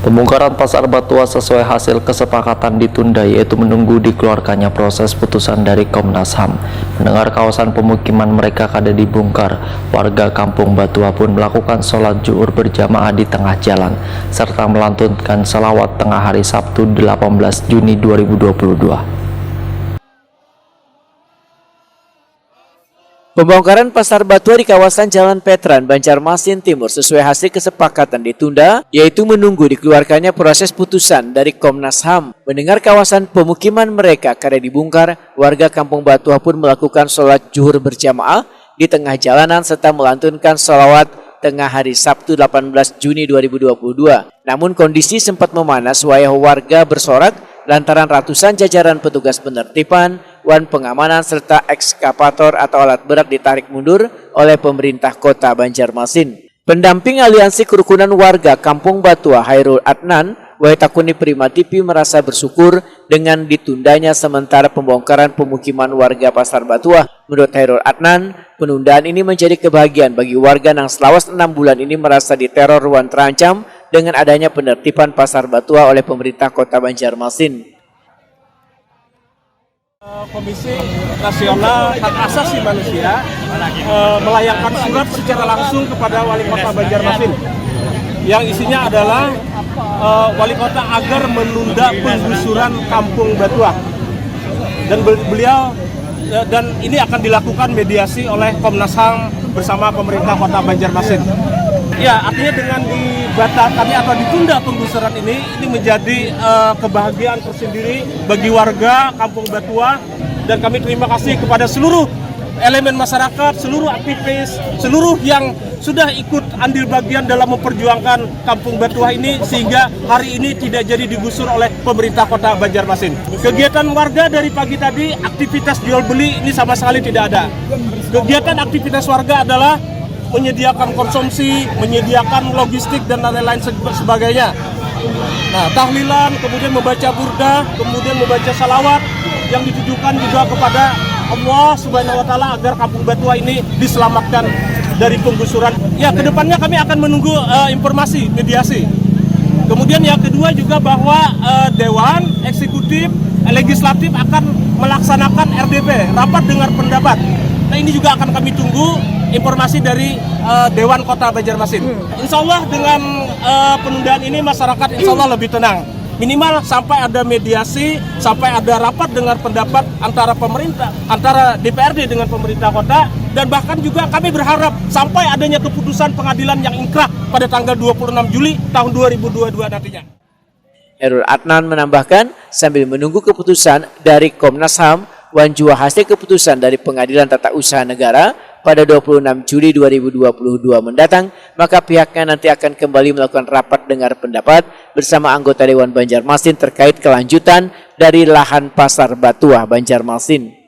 Pembongkaran pasar Batuah sesuai hasil kesepakatan ditunda, yaitu menunggu dikeluarkannya proses putusan dari Komnas HAM. Mendengar kawasan pemukiman mereka kada dibongkar, warga kampung Batuah pun melakukan sholat zuhur berjamaah di tengah jalan, serta melantunkan selawat tengah hari Sabtu 18 Juni 2022. Pembongkaran pasar Batuah di kawasan Jalan Petran, Banjarmasin Timur sesuai hasil kesepakatan ditunda, yaitu menunggu dikeluarkannya proses putusan dari Komnas HAM. Mendengar kawasan pemukiman mereka kada dibongkar, warga kampung Batuah pun melakukan sholat zuhur berjamaah di tengah jalanan serta melantunkan sholawat tengah hari Sabtu 18 Juni 2022. Namun kondisi sempat memanas warga bersorak lantaran ratusan jajaran petugas penertiban, wan pengamanan serta ekskavator atau alat berat ditarik mundur oleh pemerintah kota Banjarmasin. Pendamping aliansi kerukunan warga kampung Batuah Hairul Adnan, Waitakuni Prima TV merasa bersyukur dengan ditundanya sementara pembongkaran pemukiman warga pasar Batuah. Menurut Hairul Adnan, penundaan ini menjadi kebahagiaan bagi warga yang selama 6 bulan ini merasa diteror wan terancam dengan adanya penertiban pasar Batuah oleh pemerintah kota Banjarmasin. Komisi Nasional Hak Asasi Manusia melayangkan surat secara langsung kepada Wali Kota Banjarmasin yang isinya adalah Wali Kota agar menunda penggusuran Kampung Batuah, dan beliau dan ini akan dilakukan mediasi oleh Komnas HAM bersama pemerintah Kota Banjarmasin. Ya, artinya dengan dibatalkannya atau ditunda penggusuran ini menjadi kebahagiaan tersendiri bagi warga Kampung Batuah, dan kami terima kasih kepada seluruh elemen masyarakat, seluruh aktivis, seluruh yang sudah ikut andil bagian dalam memperjuangkan Kampung Batuah ini sehingga hari ini tidak jadi digusur oleh pemerintah Kota Banjarmasin. Kegiatan warga dari pagi tadi, aktivitas jual beli ini sama sekali tidak ada. Kegiatan aktivitas warga adalah menyediakan konsumsi, menyediakan logistik dan lain-lain sebagainya. Nah, tahlilan, kemudian membaca burdah, kemudian membaca salawat yang ditujukan juga kepada Allah Subhanahu wa Ta'ala agar Kampung Batuah ini diselamatkan dari penggusuran. Ya, kedepannya kami akan menunggu informasi mediasi. Kemudian yang kedua juga bahwa Dewan Eksekutif Legislatif akan melaksanakan RDP, rapat dengar pendapat. Nah, ini juga akan kami tunggu informasi dari Dewan Kota Banjarmasin. Insya Allah dengan penundaan ini masyarakat insya Allah lebih tenang. Minimal sampai ada mediasi, sampai ada rapat dengar pendapat antara pemerintah, antara DPRD dengan pemerintah kota, dan bahkan juga kami berharap sampai adanya keputusan pengadilan yang inkrah pada tanggal 26 Juli tahun 2022 nantinya. Hairul Adnan menambahkan, sambil menunggu keputusan dari Komnas HAM, wan jua hasil keputusan dari Pengadilan Tata Usaha Negara pada 26 Juli 2022 mendatang, maka pihaknya nanti akan kembali melakukan rapat dengar pendapat bersama anggota Dewan Banjarmasin terkait kelanjutan dari lahan pasar Batuah Banjarmasin.